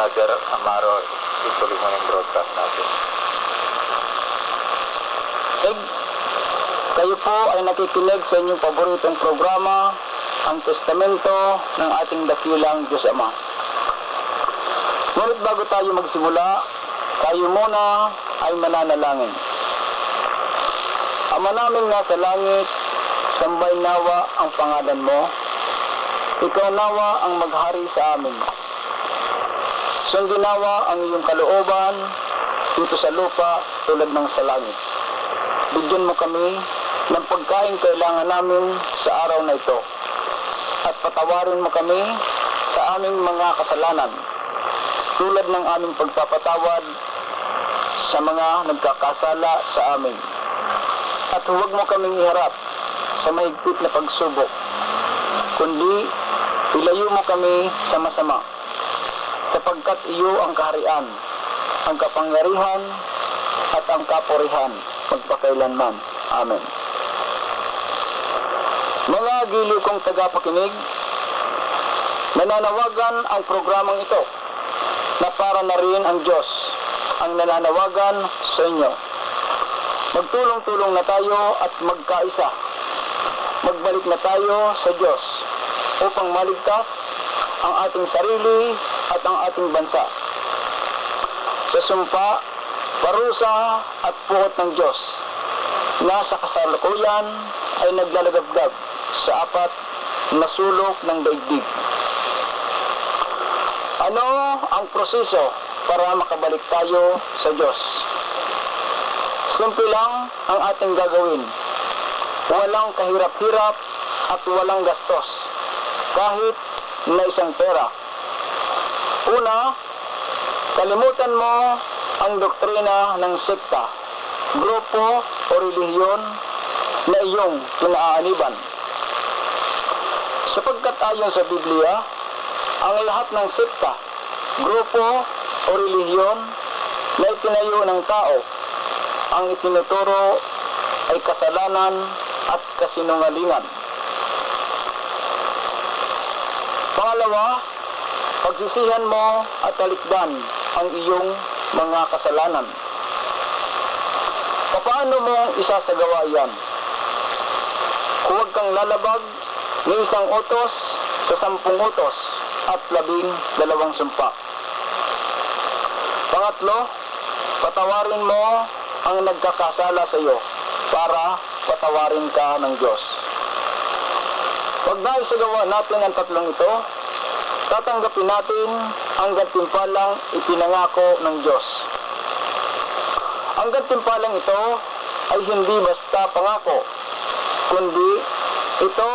Brother Amaro, ituloy mo yung broadcast natin. Kayo po ay nakikinig sa inyong paboritong programa, ang testamento ng ating dakilang Diyos Ama. Ngunit bago tayo magsimula, tayo muna ay mananalangin. Ama namin nasa langit, sambay nawa ang pangalan mo. Ikaw nawa ang maghari sa amin. Sundin nawa ang iyong kalooban dito sa lupa tulad ng sa langit. Bigyan mo kami ng pagkain kailangan namin sa araw na ito. At patawarin mo kami sa aming mga kasalanan tulad ng aming pagpapatawad sa mga nagkakasala sa amin. At huwag mo kaming iharap sa mahigpit na pagsubok, kundi ilayo mo kami sa masama, sapagkat iyo ang kaharian, ang kapangyarihan, at ang kapurihan magpakailanman. Amen. Mga giliw kong tagapakinig, nananawagan ang programang ito na para na rin ang Diyos ang nananawagan sa inyo. Magtulong-tulong na tayo at magkaisa. Magbalik na tayo sa Diyos upang maligtas ang ating sarili at ang ating bansa sa sumpa, parusa at puot ng Diyos na sa kasalukuyan ay naglalagabgab sa apat na sulok ng daigdig. Ano ang proseso para makabalik tayo sa Diyos? Simple lang ang ating gagawin. Walang kahirap-hirap at walang gastos, kahit na isang pera. Una, kalimutan mo ang doktrina ng sekta, grupo o relihiyon na iyong kinaaaniban. Sapagkat ayon sa Biblia, ang lahat ng sekta, grupo o relihiyon na itinayo ng tao, ang itinuturo ay kasalanan at kasinungalingan. Pangalawa, pagsisihan mo at talikdan ang iyong mga kasalanan. Paano mo isasagawa yan? Huwag kang lalabag ng isang utos sa 10 utos at 12 sumpa. Pangatlo, patawarin mo ang nagkakasala sa iyo para patawarin ka ng Diyos. Pag naisagawa natin ang tatlong ito, tatanggapin natin ang gantimpalang ipinangako ng Diyos. Ang gantimpalang ito ay hindi basta pangako, kundi ito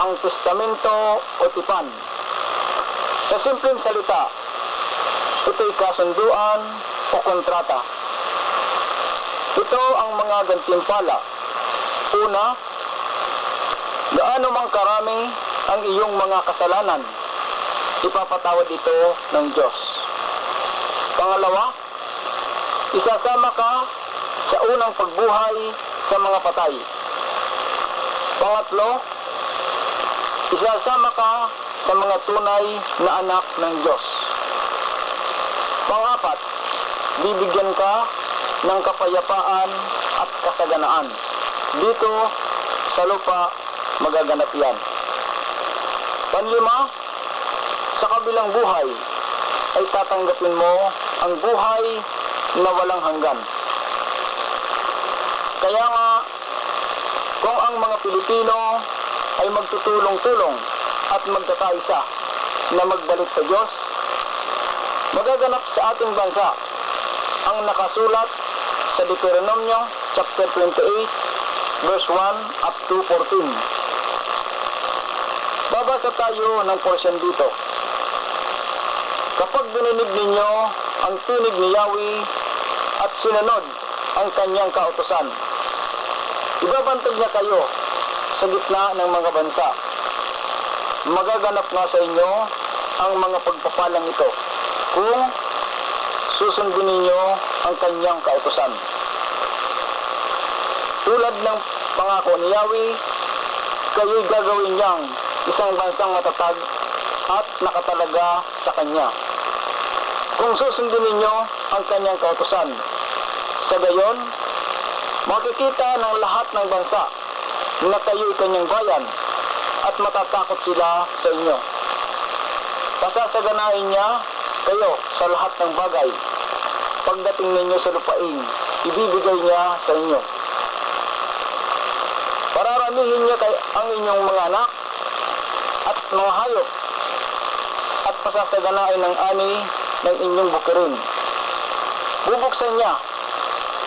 ang testamento o tipan. Sa simpleng salita, ito'y kasunduan o kontrata. Ito ang mga gantimpala. Una, gaano mang karami ang iyong mga kasalanan, ipapatawad ito ng Diyos. Pangalawa, isasama ka sa unang pagbuhay sa mga patay. Pangatlo, isasama ka sa mga tunay na anak ng Diyos. Pangapat, bibigyan ka ng kapayapaan at kasaganaan. Dito sa lupa magaganap yan. Panlima, sa kabilang buhay ay tatanggapin mo ang buhay na walang hanggan. Kaya nga, kung ang mga Pilipino ay magtutulong-tulong at magkakaisa na magbalik sa Diyos, magaganap sa ating bansa ang nakasulat sa Deuteronomio chapter 28 verse 1 up to 14. Babasa tayo ng portion dito. Kapag dininig ninyo ang tinig ni Yahweh at sinunod ang kanyang kautusan, ibabantog niya kayo sa gitna ng mga bansa. Magaganap nga sa inyo ang mga pagpapalang ito kung susundin ninyo ang kanyang kautusan. Tulad ng pangako ni Yahweh, kayo'y gagawin niyang isang bansang matatag at nakatalaga sa kanya. kung susundin ninyo ang kanyang kautusan. Sa gayon, makikita ng lahat ng bansa na kayo'y kanyang bayan at matatakot sila sa inyo. Pasasaganain niya kayo sa lahat ng bagay. Pagdating ninyo sa lupain, ibibigay niya sa inyo. Pararamihin niya ang inyong mga anak at mga hayop at pasasaganain ng ani ng inyong bukirin. Bubuksan niya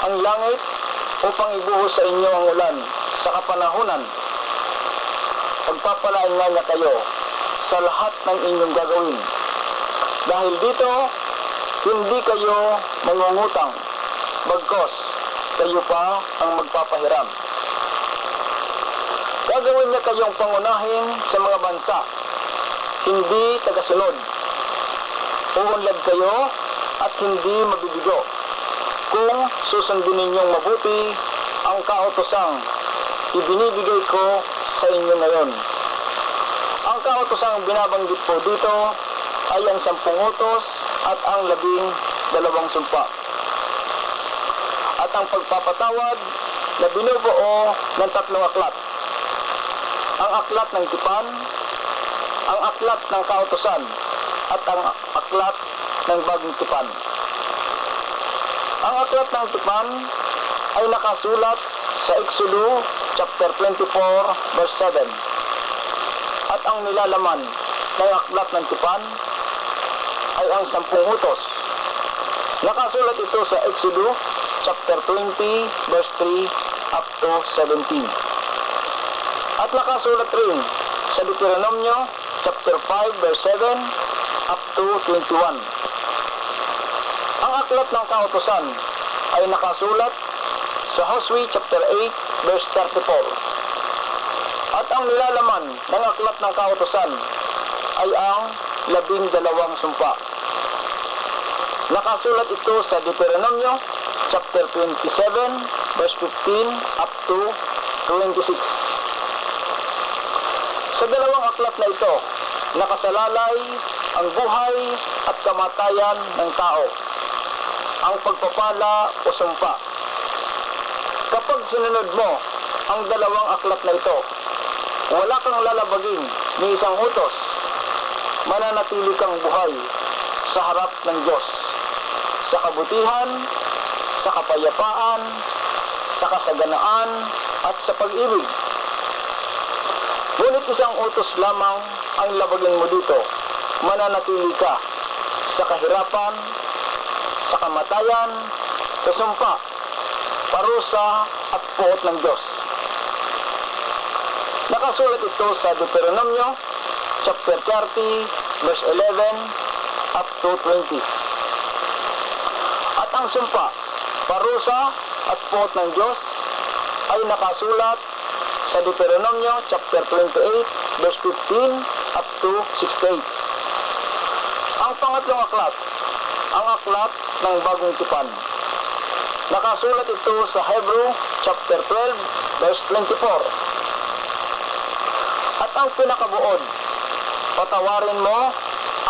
ang langit upang ibuhos sa inyo ang ulan sa kapanahunan. Pagpapalain nga niya kayo sa lahat ng inyong gagawin. Dahil dito, hindi kayo mangungutang, bagkos kayo pa ang magpapahiram. Gagawin niya kayong pangunahin sa mga bansa, hindi tagasunod. Uunlad kayo at hindi mabibigo kung susundin ninyong mabuti ang kautosang ibinibigay ko sa inyo ngayon. Ang kautosang binabanggit po dito ay ang 10 utos at ang 12 sumpa. At ang pagpapatawad na binubuo ng 3 aklat. Ang aklat ng tipan, ang aklat ng kautosan, at ang aklat ng bagong tipan. Ang aklat ng tipan ay nakasulat sa Exodus chapter 24 verse 7. At ang nilalaman ng aklat ng tipan ay ang 10 utos. Nakasulat ito sa Exodus chapter 20 verse 3 up to 17. At nakasulat rin sa Deuteronomio chapter 5 verse 7 up to 21. Ang aklat ng kautosan ay nakasulat sa Hosea chapter 8 verse 34. At ang nilalaman ng aklat ng kautosan ay ang 12 sumpa. Nakasulat ito sa Deuteronomio chapter 27 verse 15 up to 26. Sa dalawang aklat na ito, nakasalalay ang buhay at kamatayan ng tao, ang pagpapala o sumpa. Kapag sinunod mo ang dalawang aklat na ito, wala kang lalabagin ni isang utos, mananatili kang buhay sa harap ng Diyos, sa kabutihan, sa kapayapaan, sa kasaganaan, at sa pag-ibig. Ngunit isang utos lamang ang labagin mo dito, mananatili ka sa kahirapan, sa kamatayan, sa sumpa, parusa at puot ng Diyos. Nakasulat ito sa Deuteronomio chapter 30 verse 11 up to 20. At ang sumpa, parusa at puot ng Diyos ay nakasulat sa Deuteronomio chapter 28 verse 15 up to 68. Ang pangatlong aklat, ang aklat ng bagong tipan. Nakasulat ito sa Hebrew chapter 12 verse 24. At ang pinakabuod, patawarin mo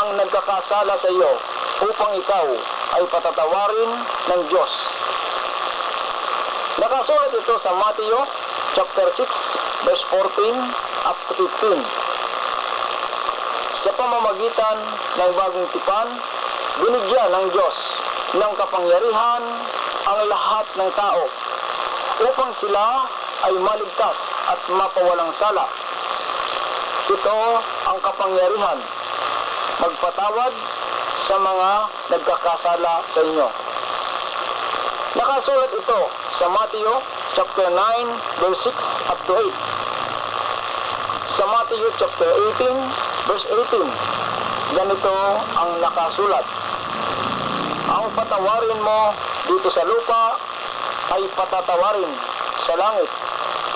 ang nagkakasala sa iyo upang ikaw ay patatawarin ng Diyos. Nakasulat ito sa Matthew chapter 6 verse 14 up to 15. Sa pamamagitan ng bagong tipan, binigyan ng Diyos ng kapangyarihan ang lahat ng tao upang sila ay maligtas at mapawalang sala. Ito ang kapangyarihan, magpatawad sa mga nagkakasala sa inyo. Nakasulat ito sa Matthew chapter 9 verse 6 up to 8. Sa Matthew chapter 18 verse 18, ganito ang nakasulat. Ang patawarin mo dito sa lupa ay patatawarin sa langit,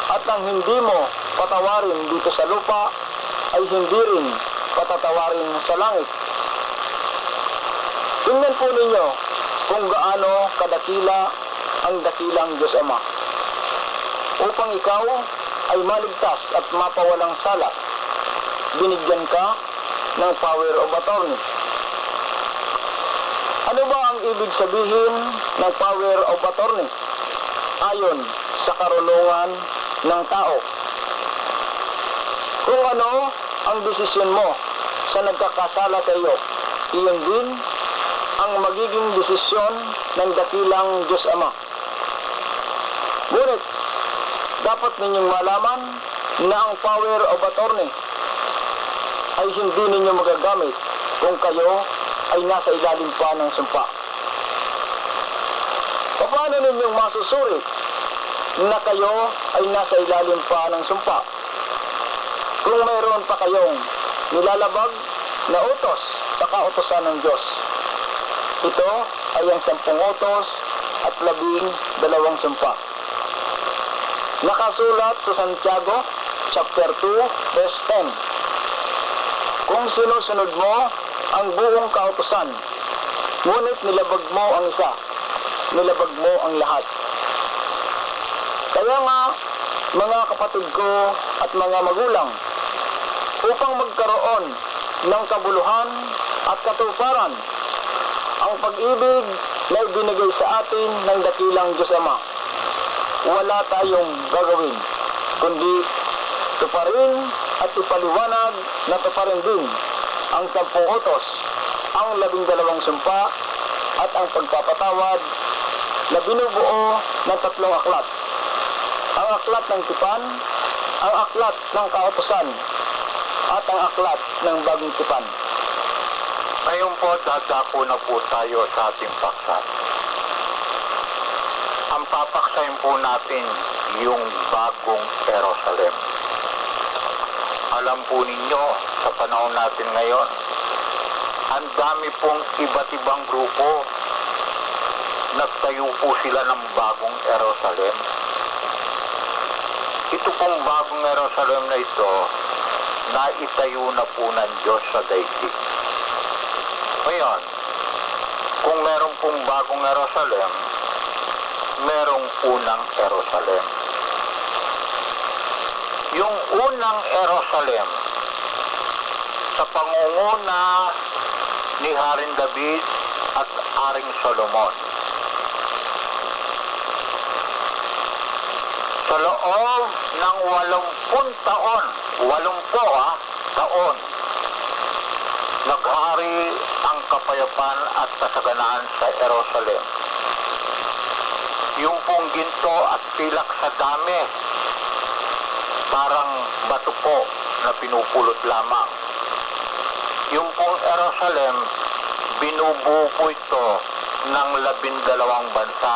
at ang hindi mo patawarin dito sa lupa ay hindi rin patatawarin sa langit. Tingnan po ninyo kung gaano kadakila ang dakilang Diyos Ama, upang ikaw ay maligtas at mapawalang sala. Binigyan ka ng power of attorney. Ano ba ang ibig sabihin ng power of attorney? Ayon sa karunungan ng tao. Kung ano ang desisyon mo sa nagkakasala sa iyo, iyon din ang magiging desisyon ng dakilang Diyos Ama. Ngunit, dapat ninyong malaman na ang power of attorney ay hindi ninyo magagamit kung kayo ay nasa ilalim pa ng sumpa. Paano ninyong masusuri na kayo ay nasa ilalim pa ng sumpa kung mayroon pa kayong nilalabag na utos sa kautosan ng Diyos? Ito ay ang 10 utos at 12 sumpa. Nakasulat sa Santiago chapter 2 verse 10. Kung sinusunod mo ang buong kautosan, ngunit nilabag mo ang isa, nilabag mo ang lahat. Kaya nga, mga kapatid ko at mga magulang, upang magkaroon ng kabuluhan at katuparan ang pag-ibig na ibinigay sa atin ng dakilang Diyos Ama, wala tayong gagawin, kundi tuparin at ipaliwanag na tuparin din ang 10 utos, ang 12 sumpa at ang pagpapatawad na binubuo ng 3 aklat. Ang aklat ng tipan, ang aklat ng kautosan, at ang aklat ng bagong tipan. Ngayon po, dadako na po tayo sa ating paksa. Ang papaksayin po natin yung bagong Jerusalem. Alam po ninyo, sa panahon natin ngayon, ang dami pong iba't ibang grupo. Nagtayo po sila ng bagong Jerusalem. Ito pong bagong Jerusalem na ito, naitayo na po ng Diyos sa daigdig. Ngayon, kung meron pong bagong Jerusalem, merong unang Jerusalem. Yung unang Jerusalem, sa pangunguna ni Haring David at Haring Solomon, sa loob ng 80 taon, 80 taon, naghari ang kapayapaan at kasaganaan sa Jerusalem. Yung pong ginto at pilak sa dami, parang bato po na pinupulot lamang. Yung pong Jerusalem, binubuo po ito ng 12 bansa.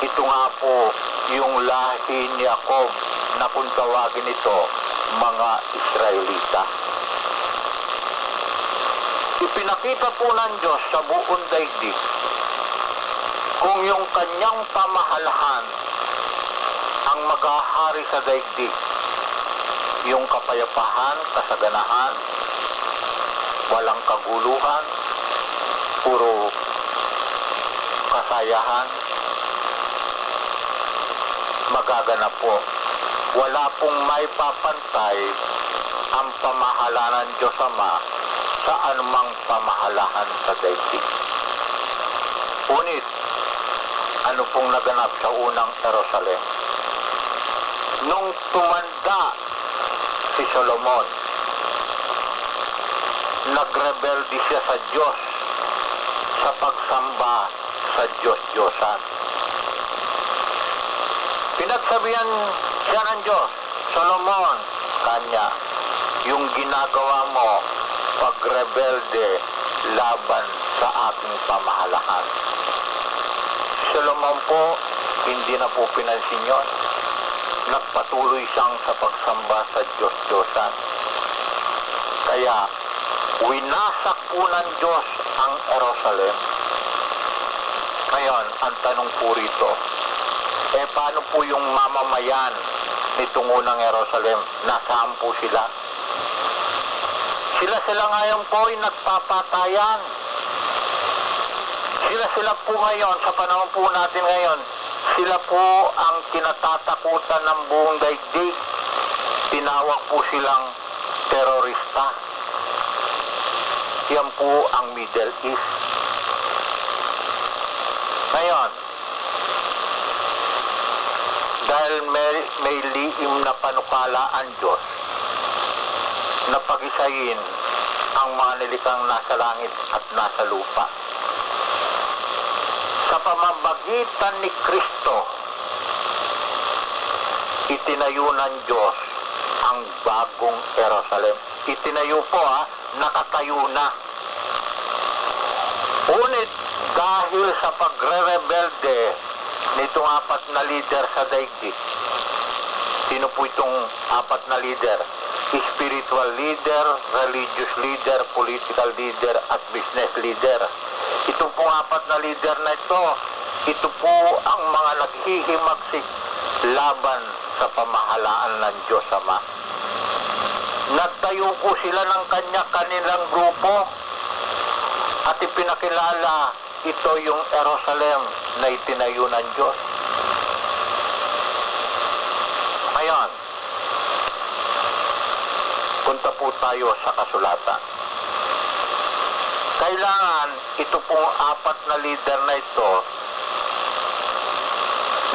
Ito nga po yung lahi ni Jacob na kung tawagin ito, mga Israelita. Ipinakita po ng Diyos sa buong daigdig kung yung kanyang pamahalahan ang maghahari sa daigdig, yung kapayapaan, kasaganahan, walang kaguluhan, puro kasayahan, magaganap po. Wala pong may papantay ang pamahalaan ng Diyos Ama sa anumang pamahalahan sa daigdig. Ngunit, ano pong naganap sa unang Jerusalem? Nung tumanda si Solomon, nagrebelde siya sa Diyos sa pagsamba sa Diyos-Diyosan. Pinagsabihan siya ng Diyos, Solomon, kanya, yung ginagawa mo, pagrebelde laban sa aking pamahalahan. Solomon po, hindi na po pinansin yun. Nagpatuloy siyang sa pagsamba sa Diyos-Diyosan. Kaya, winasak po ng Diyos ang Jerusalem. Ngayon, ang tanong po rito, paano po yung mamamayan nitong unang Jerusalem? Nasaan po sila? Sila ngayon po ay nagpapatayan. Sila po ngayon, sa panahon po natin ngayon, sila po ang kinatatakutan ng buong daigdig. Tinawag po silang terorista. Yan po ang Middle East. may liim na panukala ang Diyos na pag-isahin ang mga nilikang nasa langit at nasa lupa. Sa pamamagitan ni Kristo, itinayo ng Diyos ang bagong Jerusalem. Itinayo po nakatayo na. Ngunit dahil sa pagre-rebelde nitong apat na leader sa daigdig, sino po itong apat na leader? Spiritual leader, religious leader, political leader, at business leader. Ito pong apat na leader na ito po ang mga naghihimagsik laban sa pamahalaan ng Diyos Ama. Nagtayo po sila ng kanilang grupo at ipinakilala ito yung Jerusalem na itinayo ng Diyos. Ngayon, punta po tayo sa kasulatan. Kailangan ito pong apat na leader na ito,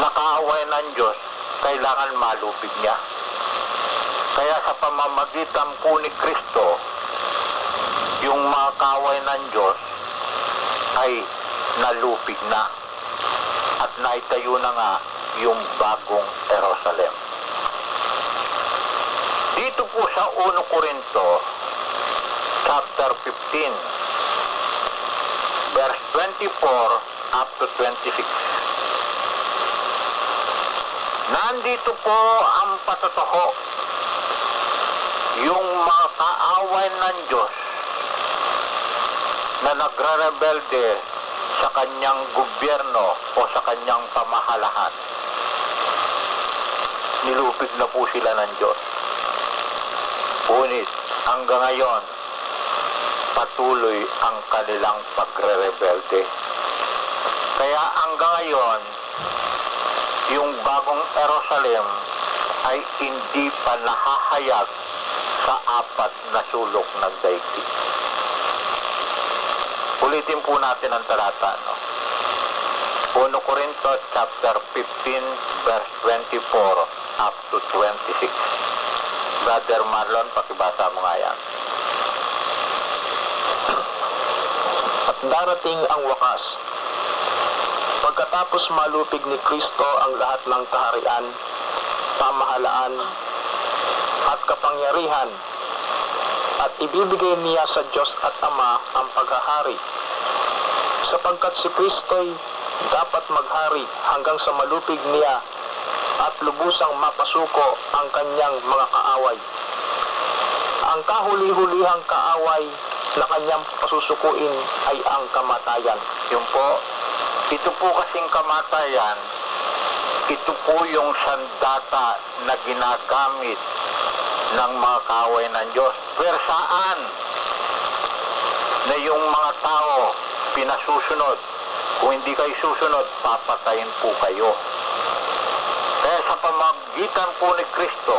nakaaway ng Diyos, kailangan malupig niya. Kaya sa pamamagitan po ni Kristo, yung mga kaaway ng Diyos ay nalupig na at naitayo na nga yung bagong Jerusalem. Dito po sa 1 Corinto chapter 15 verse 24 up to 26. Nandito po ang patotoo, yung mga kaaway ng Diyos na nagre-rebelde sa kanyang gobyerno o sa kanyang pamahalaan. Nilupig na po sila ng Diyos. Ngunit hanggang ngayon, patuloy ang kanilang pagre-rebelde. Kaya hanggang ngayon, yung bagong Jerusalem ay hindi pa nahahayag sa apat na sulok ng daigdig. Ulitin po natin ang talata. 1 Corinto chapter 15 verse 24 up to 26. Brother Marlon, pakibasa mo nga yan. At darating ang wakas. Pagkatapos malupig ni Kristo ang lahat ng kaharian, pamahalaan, at kapangyarihan, at ibibigay niya sa Diyos at Ama ang paghahari. Sapagkat si Kristo'y dapat maghari hanggang sa malupig niya at lubusang mapasuko ang kanyang mga kaaway. Ang kahuli-hulihang kaaway na kanyang pasusukuin ay ang kamatayan. Yun po, ito po kasing kamatayan, ito po yung sandata na ginagamit ng mga kaaway ng Diyos. Pero saan na yung mga tao pinasusunod? Kung hindi kayo susunod, papatayin po kayo. Kaya sa pamagitan po ni Kristo,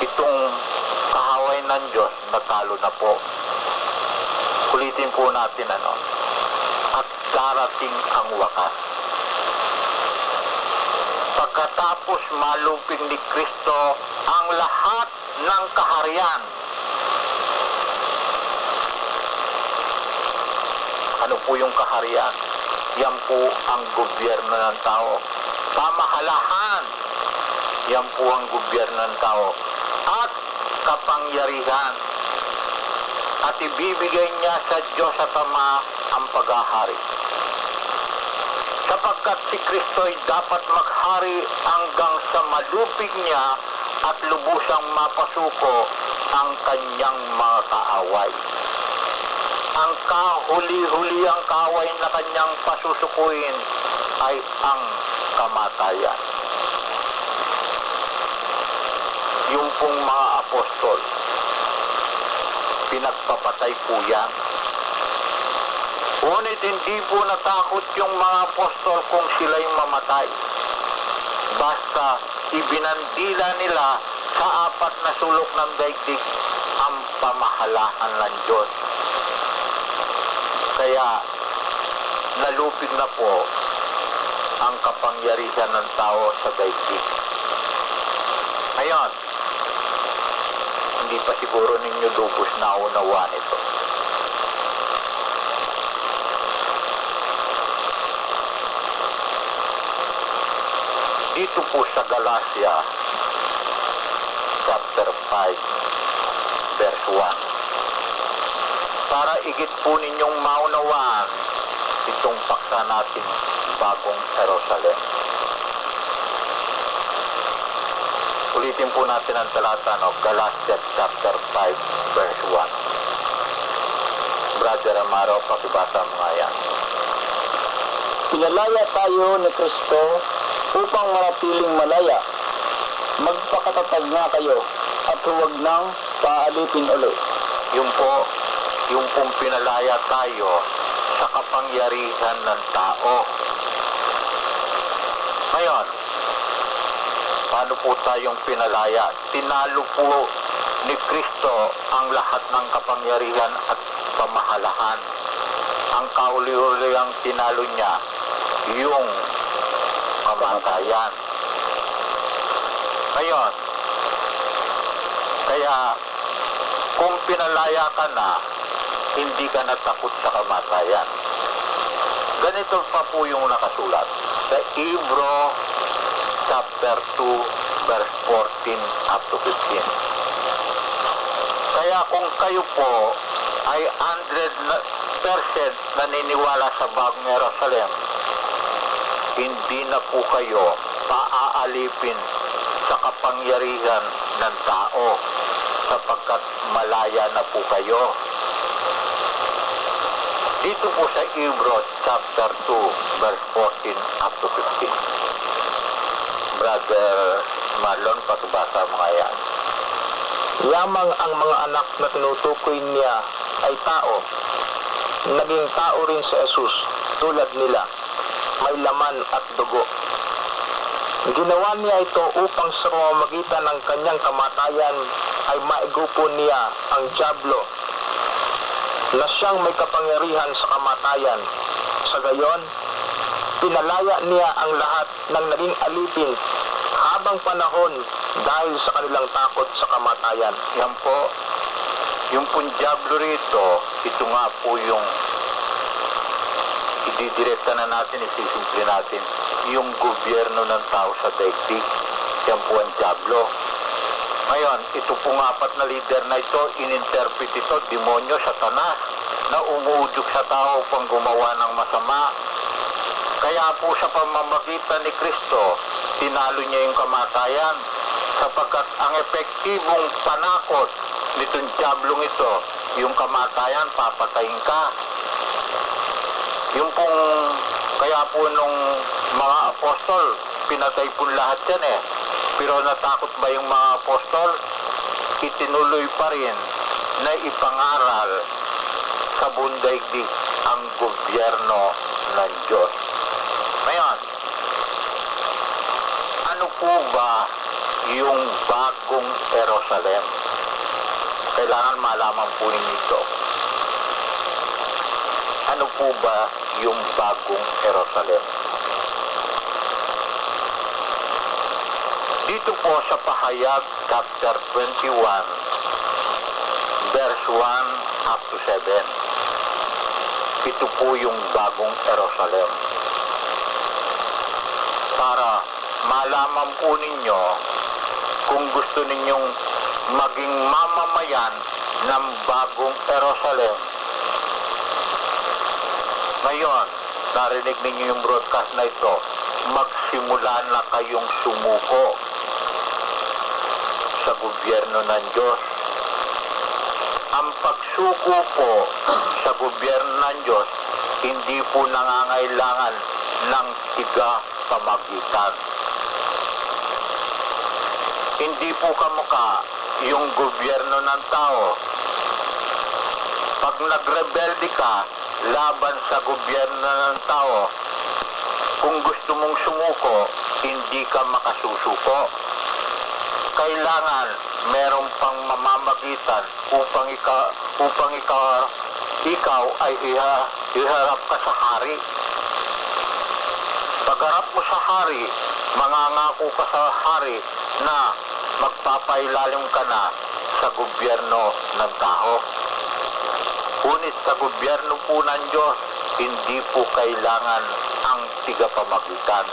itong kaaway ng Diyos, natalo na po. Ulitin po natin at darating ang wakas. Pagkatapos malupig ni Kristo ang lahat ng kaharian. Ano po yung kaharian? Yan po ang gobyerno ng tao. Pamahalahan. Yan po ang gobyerno ng tao. At kapangyarihan. At ibibigay niya sa Diyos at Ama ang paghahari. Sapagkat si Kristo'y dapat maghari hanggang sa malupig niya at lubusang mapasuko ang kanyang mga kaaway. Ang kahuli-huli ang kaaway na kanyang pasusukuin ay ang kamatayan. Yung pong mga apostol, pinagpapatay po yan. Ngunit hindi po natakot yung mga apostol kung sila'y mamatay. Basta ibinandila nila sa apat na sulok ng daigdig ang pamahalaan ng Diyos. Kaya nalupig na po ang kapangyarihan ng tao sa daigdig. Ngayon, hindi pa siguro ninyo lubos na unawaan ito. Dito po sa Galatia, chapter 5, verse 1, para igit po ninyong maunawaan itong paksa natin bagong Jerusalem. Ulitin po natin ang talata, no? Galatia chapter 5, verse 1. Brother Amaro, pakibasa mo nga yan. Pinalaya tayo ni Kristo upang manatiling malaya. Magpakatatag nga kayo at huwag nang paalipin uli. Yung pong pinalaya tayo sa kapangyarihan ng tao. Ngayon, paano po tayong pinalaya? Tinalo po ni Kristo ang lahat ng kapangyarihan at pamahalahan. Ang kauli-uli ang tinalo niya, yung kamatayan. Ngayon, kaya kung pinalaya ka na, hindi ka natakot sa kamatayan. Ganito pa po yung nakasulat sa Hebrew chapter 2 verse 14 up to 15. Kaya kung kayo po ay 100% naniniwala sa bagong Jerusalem, hindi na po kayo paaalipin sa kapangyarihan ng tao sapagkat malaya na po kayo. Dito po sa Hebrew chapter 2 verse 14 up to 15. Brother Marlon, pakibasa mo nga yan. Lamang ang mga anak na tinutukoy niya ay tao. Naging tao rin si Jesus tulad nila. May laman at dugo. Ginawa niya ito upang sa pamamagitan ng kanyang kamatayan ay maigupo niya ang dyablo na siyang may kapangyarihan sa kamatayan. Sa gayon, pinalaya niya ang lahat ng naging alipin habang panahon dahil sa kanilang takot sa kamatayan. Yan po, yung pong dyablo rito, ito nga po yung ididirekta na natin, isisimple natin, yung gobyerno ng tao sa daigdig. Yan po ang dyablo. Ngayon, ito pong apat na leader na ito, ininterpret ito, demonyo, satanas, na umuudyok sa tao upang gumawa ng masama. Kaya po sa pamamagitan ni Kristo, tinalo niya yung kamatayan, sapagkat ang epektibong panakot nitong diablong ito, yung kamatayan, papatayin ka. Yung pong, kaya po nung mga apostol, pinatay po lahat yan eh. Pero natakot ba yung mga apostol? Itinuloy pa rin na ipangaral sa buong daigdig ang gobyerno ng Diyos. Ngayon, ano po ba yung bagong Jerusalem? Kailangan malaman po ninyo ito. Ano po ba yung bagong Jerusalem? Dito po sa Pahayag chapter 21 verse 1 up to 7. Ito po yung bagong Jerusalem. Para malaman po ninyo kung gusto ninyong maging mamamayan ng bagong Jerusalem. Ngayon, narinig ninyo yung broadcast na ito, magsimula na kayong sumuko sa gobyerno ng Diyos. Ang pagsuko po sa gobyerno ng Diyos, hindi po nangangailangan ng tiga-pamagitan. Hindi po kamukha yung gobyerno ng tao. Pag nagrebelde ka laban sa gobyerno ng tao, kung gusto mong sumuko, hindi ka makasusuko. Kailangan meron pang mamamagitan upang ikaw ay iharap ka sa hari. Pagharap mo sa hari, mangangako ka sa hari na magpapailalim ka na sa gobyerno ng tao. Ngunit sa gobyerno po ng Diyos, hindi po kailangan ang tigapamagitan.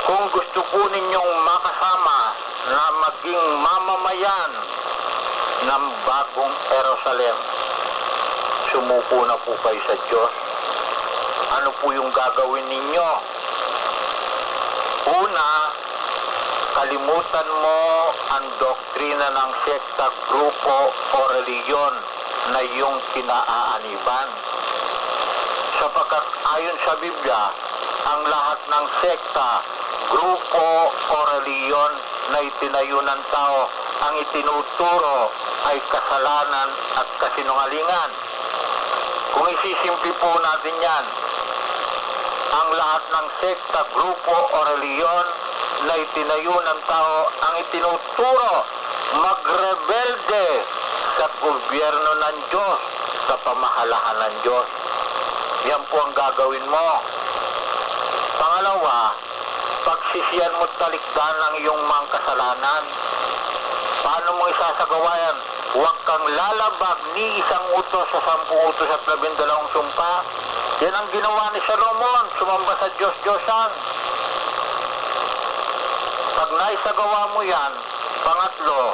Kung gusto po ninyong makasama na maging mamamayan ng bagong Jerusalem, sumuko na po kayo sa Diyos. Ano po yung gagawin ninyo? Una, kalimutan mo ang doktrina ng sekta, grupo o reliyon na iyong kinaaaniban. Sapagkat ayon sa Biblia, ang lahat ng sekta, grupo o reliyon na itinayo ng tao, ang itinuturo ay kasalanan at kasinungalingan. Kung isisimple po natin yan, ang lahat ng sekta, grupo o reliyon na itinayo ng tao, ang itinuturo magrebelde sa gobyerno ng Diyos, sa pamahalahan ng Diyos. Yan po ang gagawin mo. Pangalawa, pagsisiyan mo talikdan ng iyong mga kasalanan. Paano mo isasagawa yan? Huwag kang lalabag ni isang utos sa 10 utos at 12 sumpa. Yan ang ginawa ni Solomon, sumamba sa Diyos-Diyosan. Pag naisagawa mo yan, pangatlo,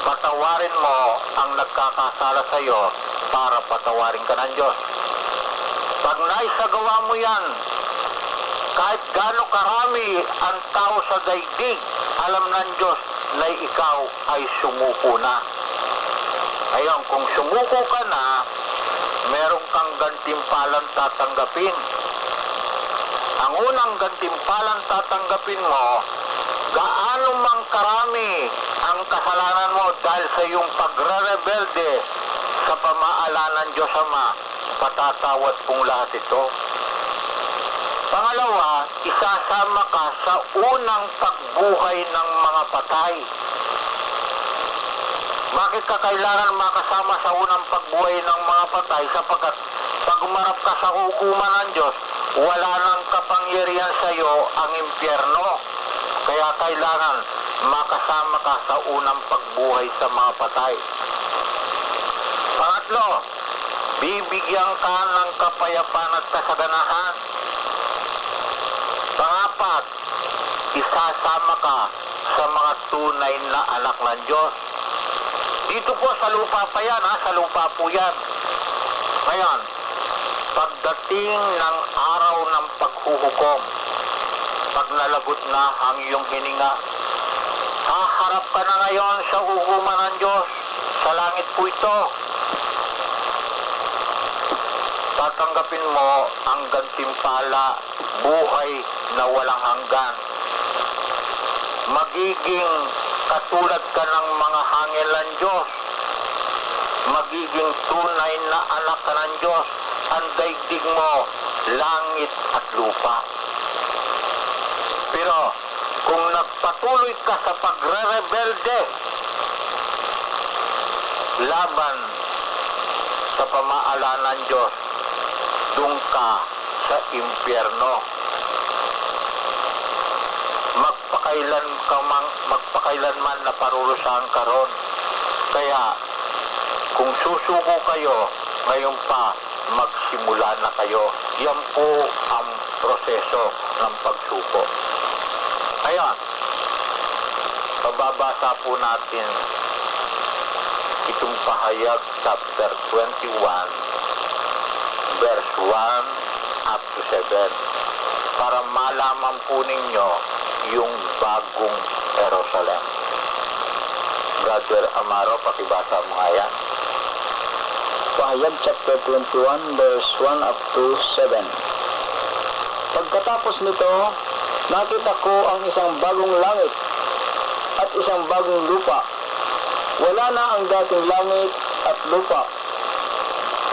patawarin mo ang nagkakasala sa iyo para patawarin ka ng Diyos. Pag naisagawa mo yan, kahit gaano karami ang tao sa daigdig, alam ng Diyos na ikaw ay sumuko na. Ngayon, kung sumuko ka na, meron kang gantimpalang tatanggapin. Ang unang gantimpalang tatanggapin mo, gaano mang karami ang kasalanan mo dahil sa iyong pagre-rebelde sa pamaalaan ng Diyos Ama, patatawad pong lahat ito. Pangalawa, isasama ka sa unang pagbuhay ng mga patay. Bakit ka kailangan makasama sa unang pagbuhay ng mga patay? Sapagkat pag umarap ka sa hukuman ng Diyos, wala nang kapangyarihan sa iyo ang impyerno. Kaya kailangan makasama ka sa unang pagbuhay sa mga patay. Pangatlo, bibigyan ka ng kapayapaan at kasaganahan. Pangapat, isasama ka sa mga tunay na anak ng Diyos. Dito po sa lupa pa yan, sa lupa po yan. Ngayon, pagdating ng araw ng paghuhukom, pag nalagot na ang iyong hininga, haharap ka na ngayon sa hukuman ng Diyos. Sa langit po ito. Tatanggapin mo ang gantimpala, buhay na walang hanggan. Magiging katulad ka ng mga hangin ng Diyos. Magiging tunay na anak ka ng Diyos. Ang daigdig mo, langit at lupa. Pero kung nagpatuloy ka sa pagre-rebelde laban sa pamaalaan ng Diyos, doon ka sa impyerno. Magpakailanman na parurusahan ka ron. Kaya kung susuko kayo, ngayon pa magsimula na kayo. Yan po ang proseso ng pagsuko. Ayan, pababasa po natin itong pahayag chapter 21 verse 1 up to 7 para malaman po ninyo yung bagong Jerusalem. Brother Amaro, pakibasa mo nga yan. Pahayag chapter 21 verse 1 up to 7. Pagkatapos nito, nakita ko ang isang bagong langit at isang bagong lupa. Wala na ang dating langit at lupa.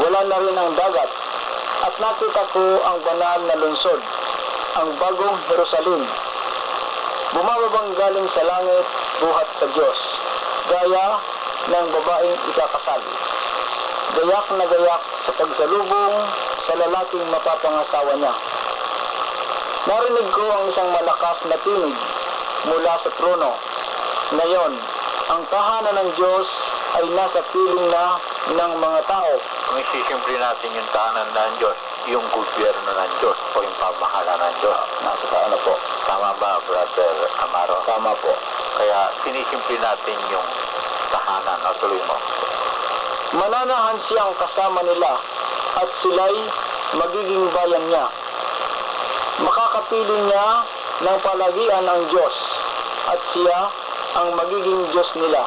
Wala na rin ang dagat. At nakita ko ang banal na lungsod, ang bagong Jerusalem. Bumababang galing sa langit, buhat sa Diyos, gaya ng babaeng ikakasal. Gayak na gayak sa pagsalubong sa lalaking mapapangasawa niya. Narinig ko ang isang malakas na tinig mula sa trono. Ngayon, ang tahanan ng Diyos ay nasa piling na ng mga tao. Kung isisimple natin yung tahanan ng Diyos, yung gobyerno ng Diyos o yung pamahalaan ng Diyos. Nasa sa ano po? Tama ba, Brother Amaro? Tama po. Kaya sinisimple natin yung tahanan. O, tuloy mo. Mananahan siyang kasama nila at sila'y magiging bayan niya. Makakapiling niya ng palagian ang Diyos at siya ang magiging Diyos nila.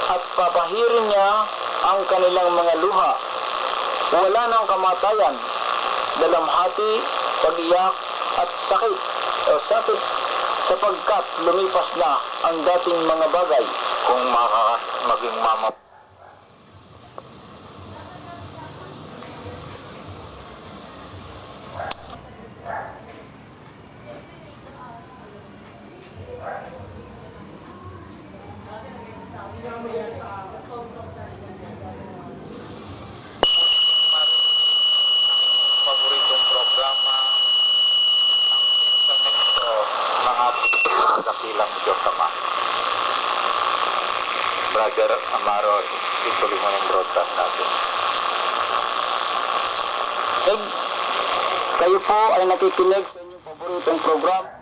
At papahirin niya ang kanilang mga luha. Wala ng kamatayan, dalamhati, pag-iyak at sakit sapagkat lumipas na ang dating mga bagay. Kung maging mama paboritong programa ang testamento ng ating dakilang Diyos Ama. Brother Amaro, ituloy mo ng broadcast natin. Kayo po ay nakikinig sa inyong paboritong program